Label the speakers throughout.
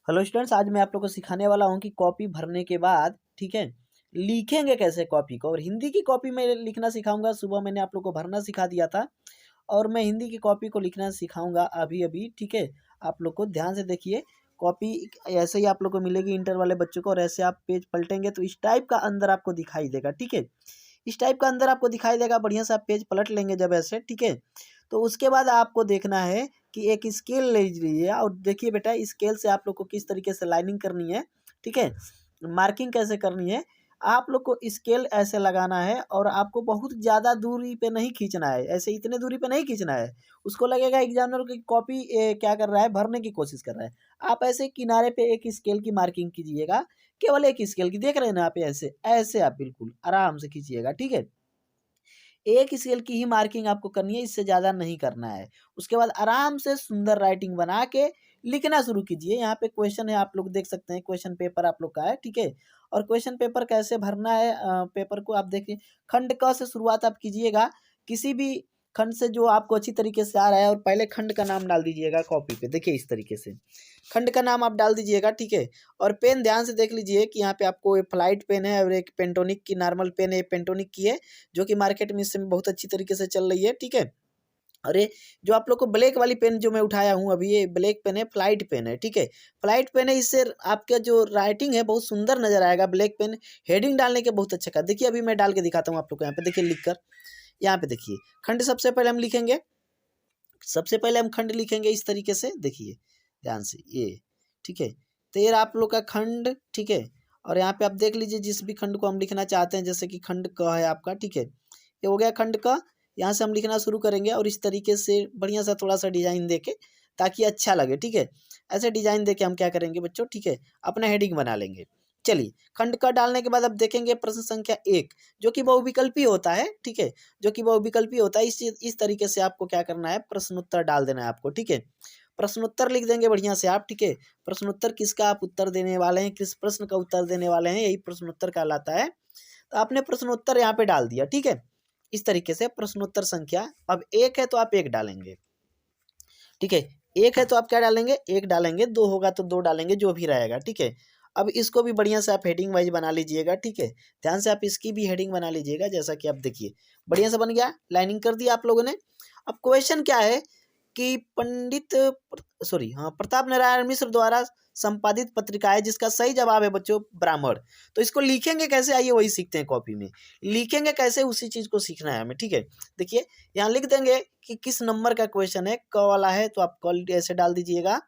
Speaker 1: Hello students, आज मैं आप लोग को सिखाने वाला हूँ कि कॉपी भरने के बाद ठीक है लिखेंगे कैसे कॉपी को। और हिंदी की कॉपी में लिखना सिखाऊंगा। सुबह मैंने आप लोग को भरना सिखा दिया था और मैं हिंदी की कॉपी को लिखना सिखाऊंगा अभी अभी। ठीक है, आप लोग को ध्यान से देखिए। कॉपी ऐसे ही आप लोग को मिलेगी इंटर वाले बच्चों को, और ऐसे आप पेज पलटेंगे तो इस टाइप का अंदर आपको दिखाई देगा। ठीक है, इस टाइप का अंदर आपको दिखाई देगा। बढ़िया से आप पेज पलट लेंगे जब ऐसे, ठीक है। तो उसके बाद आपको देखना है कि एक स्केल ले लीजिए और देखिए बेटा, स्केल से आप लोग को किस तरीके से लाइनिंग करनी है, ठीक है, मार्किंग कैसे करनी है। आप लोग को स्केल ऐसे लगाना है और आपको बहुत ज़्यादा दूरी पे नहीं खींचना है, ऐसे इतने दूरी पे नहीं खींचना है। उसको लगेगा एग्जामिनर की कॉपी क्या कर रहा है, भरने की कोशिश कर रहा है। आप ऐसे किनारे पे एक स्केल की मार्किंग कीजिएगा, केवल एक स्केल की। देख रहे हैं ना आप, ऐसे ऐसे आप बिल्कुल आराम से खींचिएगा, ठीक है। एक स्केल की ही मार्किंग आपको करनी है, इससे ज़्यादा नहीं करना है। उसके बाद आराम से सुंदर राइटिंग बना के लिखना शुरू कीजिए। यहाँ पे क्वेश्चन है, आप लोग देख सकते हैं, क्वेश्चन पेपर आप लोग का है, ठीक है। और क्वेश्चन पेपर कैसे भरना है, पेपर को आप देखिए। खंड क से शुरुआत आप कीजिएगा, किसी भी खंड से जो आपको अच्छी तरीके से आ रहा है, और पहले खंड का नाम डाल दीजिएगा कॉपी पे। देखिए इस तरीके से खंड का नाम आप डाल दीजिएगा, ठीक है। और पेन ध्यान से देख लीजिए कि यहाँ पे आपको एक फ्लाइट पेन है और एक पेंटोनिक की नॉर्मल पेन है, पेंटोनिक की है, जो कि मार्केट में इस समय बहुत अच्छी तरीके से चल रही है, ठीक है। अरे जो आप लोग को ब्लैक वाली पेन जो मैं उठाया हूँ अभी, ये ब्लैक पेन है, फ्लाइट पेन है, ठीक है। फ्लाइट पेन है, इससे आपका जो राइटिंग है बहुत सुंदर नजर आएगा। ब्लैक पेन हेडिंग डालने के बहुत अच्छा का। देखिए अभी मैं डाल के दिखाता हूँ आप लोग को। यहाँ पे देखिए लिख कर, यहाँ पे देखिए खंड सबसे पहले हम लिखेंगे। सबसे पहले हम खंड लिखेंगे इस तरीके से, देखिए ध्यान से ये, ठीक है। तो ये आप लोग का खंड, ठीक है। और यहाँ पे आप देख लीजिए जिस भी खंड को हम लिखना चाहते हैं, जैसे कि खंड क है आपका, ठीक है। ये हो गया खंड क। यहाँ से हम लिखना शुरू करेंगे और इस तरीके से बढ़िया सा थोड़ा सा डिजाइन देके, ताकि अच्छा लगे, ठीक है। ऐसे डिजाइन देके हम क्या करेंगे बच्चों, ठीक है, अपना हेडिंग बना लेंगे। चलिए, खंड क डालने के बाद अब देखेंगे प्रश्न संख्या 1, जो कि बहुविकल्पी होता है, ठीक है। जो कि बहुविकल्पी होता है, इस तरीके से आपको क्या करना है, प्रश्नोत्तर डाल देना है आपको, ठीक है। प्रश्नोत्तर लिख देंगे बढ़िया से आप, ठीक है। प्रश्नोत्तर किसका आप उत्तर देने वाले हैं, किस प्रश्न का उत्तर देने वाले हैं, यही प्रश्नोत्तर कहलाता है। तो आपने प्रश्नोत्तर यहाँ पे डाल दिया, ठीक है। इस तरीके से प्रश्नोत्तर संख्या, अब 1 है तो आप 1 डालेंगे, ठीक है। 1 है तो आप क्या डालेंगे, 1 डालेंगे। 2 होगा तो 2 डालेंगे, जो भी रहेगा, ठीक है। अब इसको भी बढ़िया से आप हेडिंग वाइज बना लीजिएगा, ठीक है। ध्यान से आप इसकी भी हेडिंग बना लीजिएगा, जैसा कि आप देखिए बढ़िया से बन गया, लाइनिंग कर दिया आप लोगों ने। अब क्वेश्चन क्या है कि प्रताप नारायण मिश्र द्वारा संपादित पत्रिका है जिसका सही जवाब है बच्चों ब्राह्मण। तो इसको लिखेंगे कैसे, आइए वही सीखते हैं। कॉपी में लिखेंगे कैसे, उसी चीज को सीखना है हमें, ठीक है। देखिए यहाँ लिख देंगे कि किस नंबर का क्वेश्चन है। क वाला है तो आप क ऐसे डाल दीजिएगा,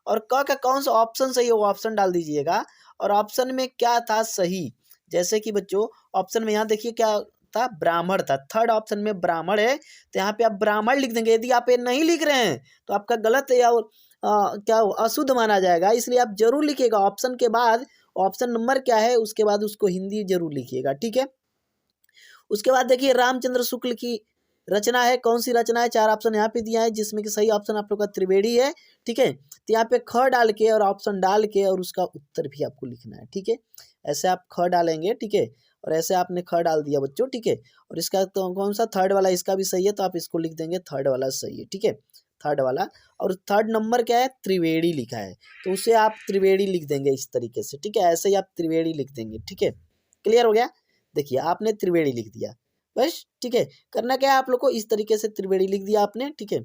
Speaker 1: और क का कौन सा ऑप्शन सही है वो ऑप्शन डाल दीजिएगा, और ऑप्शन में क्या था सही। जैसे कि बच्चों ऑप्शन में यहाँ देखिए क्या था, ब्राह्मण था। थर्ड ऑप्शन में ब्राह्मण है, तो यहाँ पे आप ब्राह्मण लिख देंगे। यदि आप ये नहीं लिख रहे हैं तो आपका गलत है, या क्या अशुद्ध माना जाएगा, इसलिए आप जरूर लिखिएगा ऑप्शन के बाद। ऑप्शन नंबर क्या है उसके बाद उसको हिंदी जरूर लिखिएगा, ठीक है। उसके बाद देखिए रामचंद्र शुक्ल की रचना है, कौन सी रचना है, 4 ऑप्शन यहाँ पे दिया है, जिसमें कि सही ऑप्शन आप लोग का त्रिवेणी है, ठीक है। तो यहाँ पे ख डाल के और ऑप्शन डाल के और उसका उत्तर भी आपको लिखना है, ठीक है। ऐसे आप ख डालेंगे, ठीक है। और ऐसे आपने ख डाल दिया बच्चों, ठीक है। और इसका तो कौन सा, थर्ड वाला इसका भी सही है, तो आप इसको लिख देंगे थर्ड वाला सही है, ठीक है। थर्ड वाला, और थर्ड नंबर क्या है, त्रिवेणी लिखा है, तो उसे आप त्रिवेणी लिख देंगे इस तरीके से, ठीक है। ऐसे ही आप त्रिवेणी लिख देंगे, ठीक है। क्लियर हो गया। देखिए आपने त्रिवेणी लिख दिया बस, ठीक है। करना क्या है आप लोग को, इस तरीके से त्रिवेणी लिख दिया आपने, ठीक है।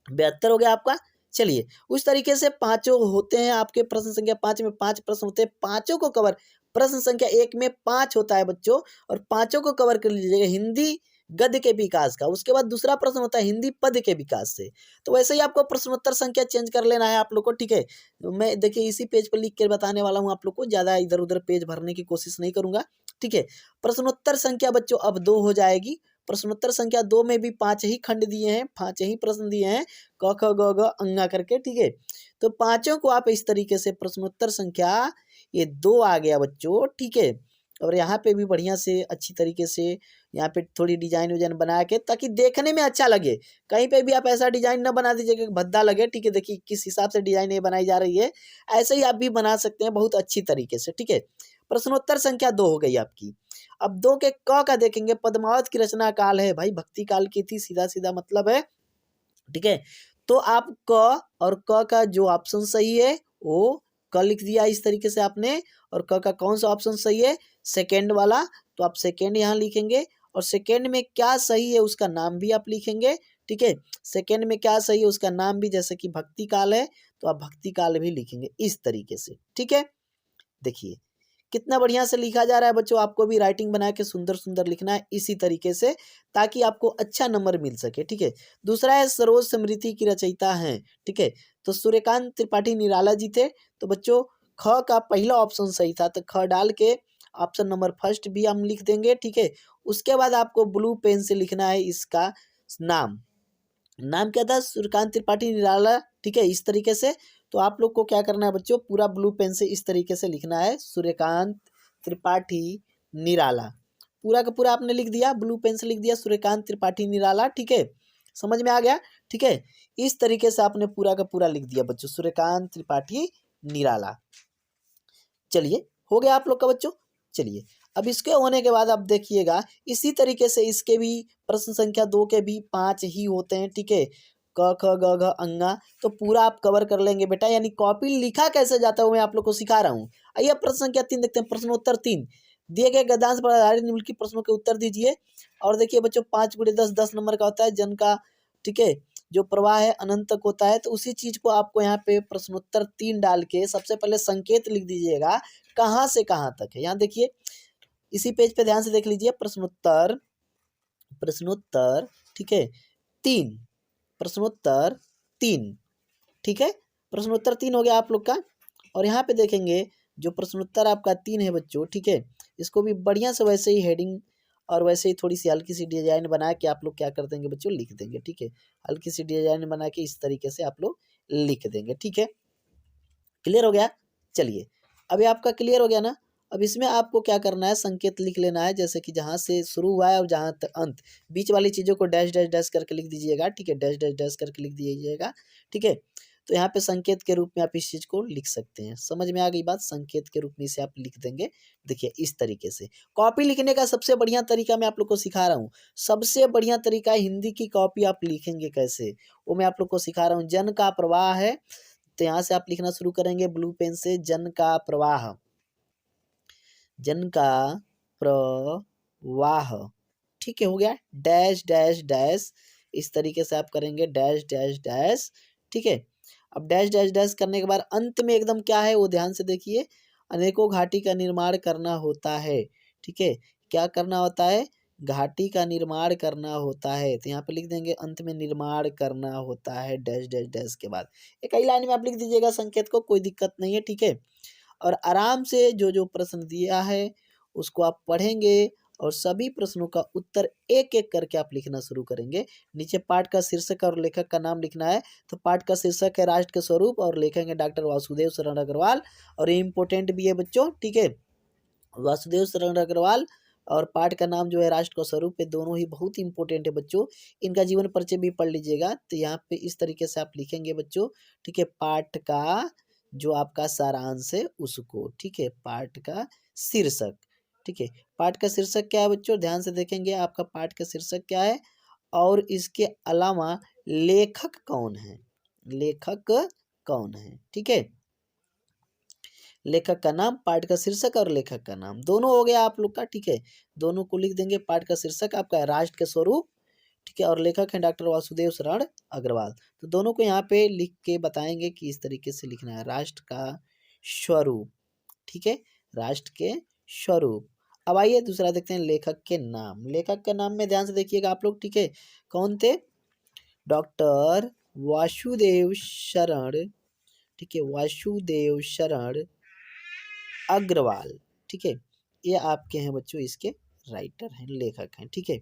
Speaker 1: 72 हो गया आपका। चलिए उस तरीके से पांचों होते हैं आपके। प्रश्न संख्या 5 में 5 प्रश्न होते हैं, पांचों को कवर। प्रश्न संख्या 1 में 5 होता है बच्चों, और पांचों को कवर कर लीजिएगा हिंदी गद्य के विकास का। उसके बाद दूसरा प्रश्न होता है हिंदी पद्य के विकास से। तो वैसे ही आपको प्रश्नोत्तर संख्या चेंज कर लेना है आप लोग को, ठीक है। मैं देखिए इसी पेज पर लिख कर बताने वाला हूँ आप लोग को, ज्यादा इधर उधर पेज भरने की कोशिश नहीं करूंगा, ठीक है। प्रश्नोत्तर संख्या बच्चों अब 2 हो जाएगी। प्रश्नोत्तर संख्या 2 में भी 5 ही खंड दिए हैं, 5 ही प्रश्न दिए हैं, क ख ग घ अंगा करके, ठीक है। तो पांचों को आप इस तरीके से प्रश्नोत्तर संख्या ये 2 आ गया बच्चों, ठीक है। और यहाँ पे भी बढ़िया से अच्छी तरीके से यहाँ पे थोड़ी डिजाइन विजाइन बना के, ताकि देखने में अच्छा लगे। कहीं पे भी आप ऐसा डिजाइन न बना दीजिए कि भद्दा लगे, ठीक है। देखिए किस हिसाब से डिजाइन ये बनाई जा रही है, ऐसे ही आप भी बना सकते हैं बहुत अच्छी तरीके से, ठीक है। प्रश्नोत्तर संख्या 2 हो गई आपकी। अब 2 के क का देखेंगे। पद्मावत की रचना काल है, भाई भक्ति काल की थी, सीधा सीधा मतलब है, ठीक है। तो आप क और क का जो ऑप्शन सही है वो क लिख दिया इस तरीके से आपने, और क का कौन सा ऑप्शन सही है, सेकेंड वाला, तो आप सेकेंड यहाँ लिखेंगे। और सेकेंड में क्या सही है उसका नाम भी आप लिखेंगे, ठीक है। सेकेंड में क्या सही है उसका नाम भी, जैसे कि भक्ति काल है तो आप भक्ति काल भी लिखेंगे इस तरीके से, ठीक है। देखिए कितना बढ़िया से लिखा जा रहा है बच्चों, आपको भी राइटिंग बना के सुंदर सुंदर लिखना है इसी तरीके से, ताकि आपको अच्छा नंबर मिल सके, ठीक है। दूसरा है सरोज स्मृति की रचयिता हैं, ठीक है। तो सूर्यकांत त्रिपाठी निराला जी थे। तो बच्चों ख का पहला ऑप्शन सही था, तो ख डाल के ऑप्शन नंबर फर्स्ट भी हम लिख देंगे, ठीक है। उसके बाद आपको ब्लू पेन से लिखना है इसका नाम। नाम क्या था, सूर्यकांत त्रिपाठी निराला, ठीक है, इस तरीके से। तो आप लोग को क्या करना है बच्चों, पूरा ब्लू पेन से इस तरीके से लिखना है, सूर्यकांत त्रिपाठी निराला, पूरा का पूरा आपने लिख दिया, ब्लू पेन से लिख दिया सूर्यकांत त्रिपाठी निराला, ठीक है। समझ में आ गया, ठीक है। इस तरीके से आपने पूरा का पूरा लिख दिया बच्चों, सूर्यकांत त्रिपाठी निराला। चलिए हो गया आप लोग का बच्चों। चलिए अब इसके होने के बाद आप देखिएगा इसी तरीके से इसके भी प्रश्न संख्या 2 के भी 5 ही होते हैं, ठीक है। क ख ग घ अंगा, तो पूरा आप कवर कर लेंगे बेटा, यानी कॉपी लिखा कैसे जाता है वो मैं आप लोग को सिखा रहा हूँ। आइए प्रश्न संख्या 3 देखते हैं। प्रश्नोत्तर 3, दिए गए गद्यांश पर आधारित निम्नलिखित प्रश्नों के उत्तर दीजिए। और देखिए बच्चों 5 × 10 10 नंबर का होता है, जन का, ठीक है, जो प्रवाह है अनंत तक होता है। तो उसी चीज को आपको यहाँ पे प्रश्नोत्तर 3 डाल के सबसे पहले संकेत लिख दीजिएगा कहाँ से कहाँ तक है। यहाँ देखिए इसी पेज पे ध्यान से देख लीजिए, प्रश्नोत्तर प्रश्नोत्तर ठीक है 3, प्रश्नोत्तर 3, ठीक है। प्रश्नोत्तर 3 हो गया आप लोग का। और यहाँ पे देखेंगे जो प्रश्नोत्तर आपका 3 है बच्चों, ठीक है, इसको भी बढ़िया से वैसे ही हेडिंग और वैसे ही थोड़ी सी हल्की सी डिजाइन बना के आप लोग क्या कर देंगे बच्चों, लिख देंगे, ठीक है। हल्की सी डिजाइन बना के इस तरीके से आप लोग लिख देंगे, ठीक है। क्लियर हो गया। चलिए अभी आपका क्लियर हो गया ना। अब इसमें आपको क्या करना है, संकेत लिख लेना है, जैसे कि जहाँ से शुरू हुआ है और जहाँ तक अंत, बीच वाली चीज़ों को डैश डैश डैश करके लिख दीजिएगा, ठीक है, डैश डैश डैश करके लिख दीजिएगा, ठीक है। तो यहाँ पे संकेत के रूप में आप इस चीज़ को लिख सकते हैं। समझ में आ गई बात, संकेत के रूप में इसे आप लिख देंगे। देखिए इस तरीके से कॉपी लिखने का सबसे बढ़िया तरीका मैं आप लोग को सिखा रहा हूँ। सबसे बढ़िया तरीका हिंदी की कॉपी आप लिखेंगे कैसे, वो मैं आप लोग को सिखा रहा हूँ। जन का प्रवाह है, तो यहाँ से आप लिखना शुरू करेंगे ब्लू पेन से, जन का प्रवाह, जन का प्रवाह, ठीक है, हो गया। डैश डैश डैश इस तरीके से आप करेंगे, डैश डैश डैश, ठीक है। अब डैश डैश डैश करने के बाद अंत में एकदम क्या है वो ध्यान से देखिए, अनेकों घाटी का निर्माण करना होता है, ठीक है। क्या करना होता है, घाटी का निर्माण करना होता है। तो यहाँ पे लिख देंगे अंत में निर्माण करना होता है, डैश डैश डैश के बाद एक ही लाइन में आप लिख दीजिएगा संकेत को, कोई दिक्कत नहीं है, ठीक है। और आराम से जो जो प्रश्न दिया है उसको आप पढ़ेंगे और सभी प्रश्नों का उत्तर एक एक करके आप लिखना शुरू करेंगे। नीचे पाठ का शीर्षक और लेखक का नाम लिखना है। तो पाठ का शीर्षक है राष्ट्र के स्वरूप और लेखक है डॉक्टर वासुदेव शरण अग्रवाल। और ये इंपॉर्टेंट भी है बच्चों, ठीक है, वासुदेव शरण अग्रवाल और पाठ का नाम जो है राष्ट्र का स्वरूप है, दोनों ही बहुत इंपॉर्टेंट है बच्चों। इनका जीवन परिचय भी पढ़ लीजिएगा। तो यहाँ पे इस तरीके से आप लिखेंगे बच्चों, ठीक है, पाठ का जो आपका सारांश है उसको, ठीक है, पाठ का शीर्षक, ठीक है। पाठ का शीर्षक क्या है बच्चों, ध्यान से देखेंगे आपका पाठ का शीर्षक क्या है और इसके अलावा लेखक कौन है, लेखक कौन है, ठीक है। लेखक का नाम, पाठ का शीर्षक और लेखक का नाम दोनों हो गया आप लोग का, ठीक है। दोनों को लिख देंगे। पाठ का शीर्षक आपका है राष्ट्र के स्वरूप, ठीक है, और लेखक है डॉक्टर वासुदेव शरण अग्रवाल। तो दोनों को यहाँ पे लिख के बताएंगे कि इस तरीके से लिखना है, राष्ट्र का स्वरूप, ठीक है, राष्ट्र के स्वरूप। अब आइए दूसरा देखते हैं, लेखक के नाम। लेखक के नाम में ध्यान से देखिएगा आप लोग, ठीक है, कौन थे, डॉक्टर वासुदेव शरण, ठीक है, वासुदेव शरण अग्रवाल, ठीक है, ये आपके हैं बच्चों, इसके राइटर हैं, लेखक हैं, ठीक है।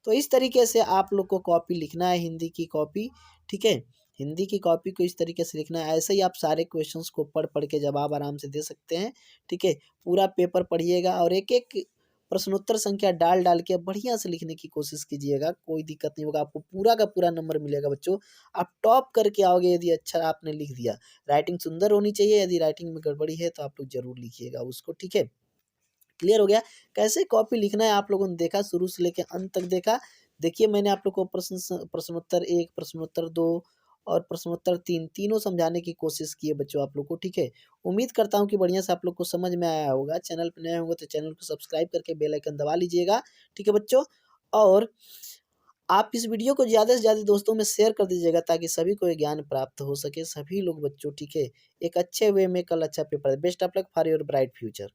Speaker 1: तो इस तरीके से आप लोग को कॉपी लिखना है, हिंदी की कॉपी, ठीक है। हिंदी की कॉपी को इस तरीके से लिखना है। ऐसे ही आप सारे क्वेश्चंस को पढ़ पढ़ के जवाब आराम से दे सकते हैं, ठीक है। पूरा पेपर पढ़िएगा और एक एक प्रश्नोत्तर संख्या डाल डाल के बढ़िया से लिखने की कोशिश कीजिएगा, कोई दिक्कत नहीं होगा, आपको पूरा का पूरा नंबर मिलेगा बच्चों। आप टॉप करके आओगे यदि अच्छा आपने लिख दिया। राइटिंग सुंदर होनी चाहिए, यदि राइटिंग में गड़बड़ी है तो आप लोग जरूर लिखिएगा उसको, ठीक है। क्लियर हो गया। कैसे कॉपी लिखना है आप लोगों ने देखा, शुरू से लेकर अंत तक देखा। देखिए मैंने आप लोग को प्रश्नोत्तर 1, प्रश्नोत्तर 2 और प्रश्नोत्तर 3 तीनों समझाने की कोशिश की है बच्चों आप लोग को, ठीक है। उम्मीद करता हूँ कि बढ़िया से आप लोग को समझ में आया होगा। चैनल पे नए होंगे तो चैनल को सब्सक्राइब करके बेल आइकन दबा लीजिएगा, ठीक है बच्चों। और आप इस वीडियो को ज़्यादा से ज़्यादा दोस्तों में शेयर कर दीजिएगा ताकि सभी को ये ज्ञान प्राप्त हो सके, सभी लोग बच्चों, ठीक है। एक अच्छे वे में कल अच्छा paper, best of luck for your bright future.